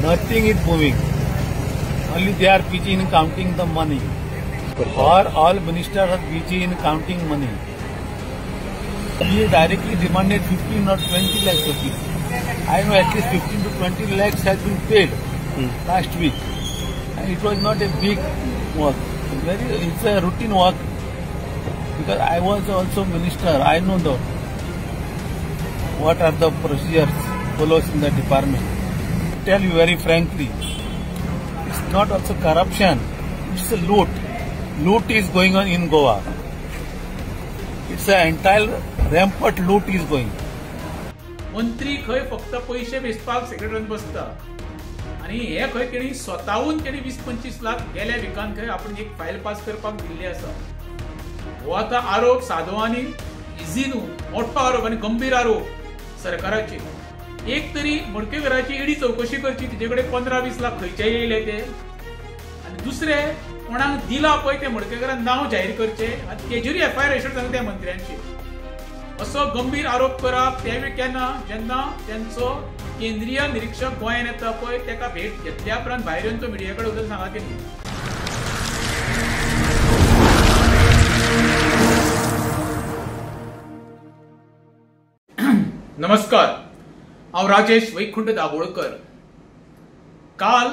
Nothing is moving. Only they are busy in counting the money. Or all ministers are busy in counting money. He directly demanded 15 or 20 lakhs rupees. I know at least 15 to 20 lakhs has been paid last week. And it was not a big work. It's a routine work. Because I was also minister. I know what are the procedures followed in the department. I tell you very frankly, it's not also corruption. It's a loot. Loot is going on in Goa. It's an entire rampant loot is going. मंत्री खंय फक्त पैसे वेचपाक सेक्रेटरीन बसता आणि हे खंय तेणी स्वताहून 20-25 लाख गेल्या विकान खंय आपण एक फायल पास करपाक दिल्ली आसा. हो आता आरोप सादो आनी इझी न्हू, मोठो आरोप आनी गंभीर आरोप सरकाराचे. एक तरी मडकेकराची ईडी चौकशी करची, तिचे कडेन 15-20 लाख खंयचे येयले ते, आणि दुसरे कोणाक दिला पळय ते मडकेकरान नाव जाहीर करचे आनी तेजेरूय एफआयआर रजिस्टर जावंक त्या मंत्र्यांची. असो गंभीर आरोप करप त्यावेळी केन्ना जेन्ना त्यांचो केंद्रीय निरीक्षक गोंयांत येता पळय तेका भेट घेतल्या उपरांत भायर येवन तो मिडिया कडेन उलयता सांगा तेणी. नमस्कार, हांव राजेश वैकुंठ दाबोळकर. काल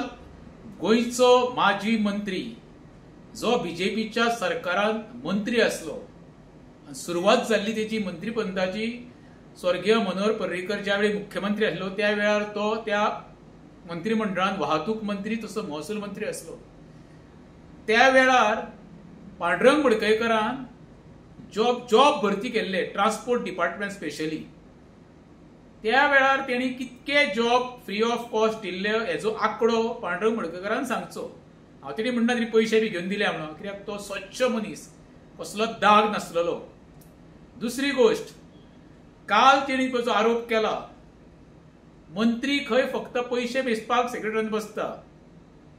गोंयचो माजी मंत्री जो बीजेपीच्या सरकारांत मंत्री आसलो, सुरवात जाल्ली तेची मंत्रीपदाची, स्वर्गीय मनोहर पर्रीकर ज्यावेळी मुख्यमंत्री आसलो त्या वेळार तो त्या मंत्रिमंडळात वाहतूक मंत्री तसो महसूल मंत्री आसलो. त्या वेळार पांडुरंग मडकयकरान जॉब भरती केल्ले ट्रान्सपोर्ट डिपार्टमेंट स्पेशली. त्या वेळार तेणी कितके जॉब फ्री ऑफ कॉस्ट दिल्ले हेजो आंकडो पांडुरंग मडकयकरान सांगचो. हांव तेणी म्हणना तरी पयशे बी घेवन दिले म्हणून, कित्याक तो स्वच्छ मनीस, कसलो दाग नासलेलो. दुसरी गोष्ट, काल तेणी जो आरोप केला, मंत्री खंय फक्त पैसे वेचपाक सेक्रेटरीन बसता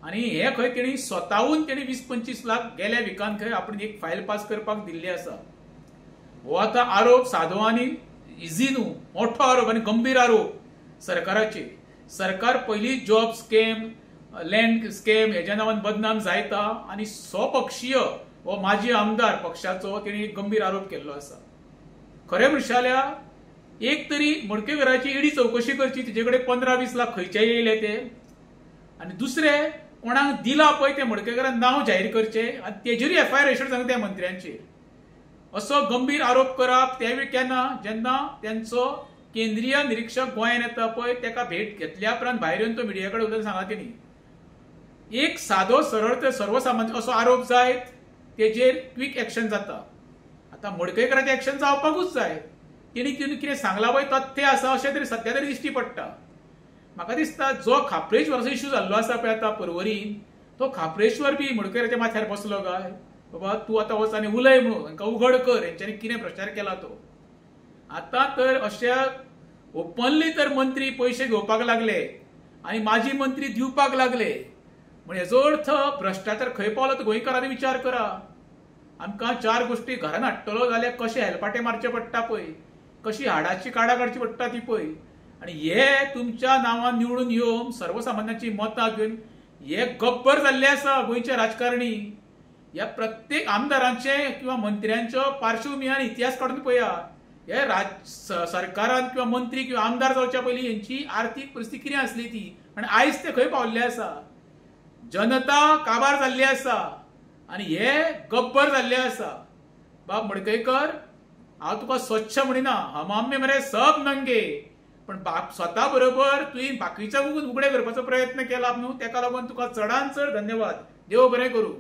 आणि हे खंय तेणी स्वताहून 20-25 लाख गेल्या विकान खंय आपण एक फायल पास करपाक दिल्ली आसा. हो आता आरोप सादो आनी इझी न्हू, मोठो आरोप आनी गंभीर आरोप सरकाराचे. सरकार पयली जॉब स्कॅम, लँड स्कॅम हेज्या नांवान बदनाम जायता आनी स्वपक्षीय हो माजी आमदार पक्षाचो तेणी गंभीर आरोप केल्लो आसा. खरें म्हणशें जाल्यार एक तरी मडकेकराची ईडी चौकशी करची, तिचे कडेन 15-20 लाख खंयचे येयले ते, आनी दुसरे कोणाक दिला पळय ते मडकेकरान नाव जाहीर करचे आनी तेजेरूय एफआयआर रजिस्टर जावंक त्या मंत्र्यांचेर. असो गंभीर आरोप करप त्यावेळी केन्ना जेन्ना त्यांचो केंद्रीय निरीक्षक गोंयांत येता पळय तेका भेट घेतल्या उपरांत भायर येवन तो मिडिया कडेन उलयता सांगा तेणी. एक सादो सरळ ते सर्वसामान्य असो आरोप जायत तेजेर क्विक एक्शन जाता. आता मडकयकराचें एक्शन जावपाकूच जाय. तेणी कितें सांगला पळय तथ्य आसा अशें तरी सध्या तरी दिश्टी पडटा. म्हाका दिसता जो खापरेश्वराचो इश्यू जाल्लो आसा पळय आतां परवरीन, तो खापरेश्वर बी मडकयकराच्या माथ्यार बसलो काय, बाबा तूं आतां वच आनी उलय म्हणून हांकां उघड कर, हेंच्यांनी कितें प्रचार केला तो. आतां तर अशा ओपनली तर मंत्री पयशे घेवपाक लागले आनी माजी मंत्री दिवपाक लागले. म्हणजे हेजो अर्थ भ्रष्टाचार खंय पावलो तो गोंयकारांनी विचार करा. आमकां 4 गोष्टी घरान हाडटलो जाल्यार कशे हेलपाटे मारचे पडटा पळय, कशी हाडाची काडा काडची पडटा ती पळय, आनी हे तुमच्या नांवान निवडून येवन सर्वसामान्यांची मतां घेवन हे गब्बर जाल्ले आसा गोंयचे राजकारणी. ह्या प्रत्येक आमदारांचे किंवा मंत्र्यांच्यो पार्श्वभूमी आनी इतिहास काडून पळया. हे सरकारान किंवा मंत्री किंवा आमदार जावच्या पयलीं हेंची आर्थीक परिस्थिती कितें आसली ती, आनी आयज ते खंय पावल्ले आसा. जनता काबार जाल्ली आसा आनी हे गब्बर जाल्ले आसा. बाब मडकयकर, हांव तुका स्वच्छ म्हणिना, हम आम्ही मरे सब नंगे, पण स्वता बरोबर तुवें बाकीच्या उगडे करपाचो प्रयत्न केला न्हू, तेका लागून तुका चडांत चड धन्यवाद. देव बरें करूं.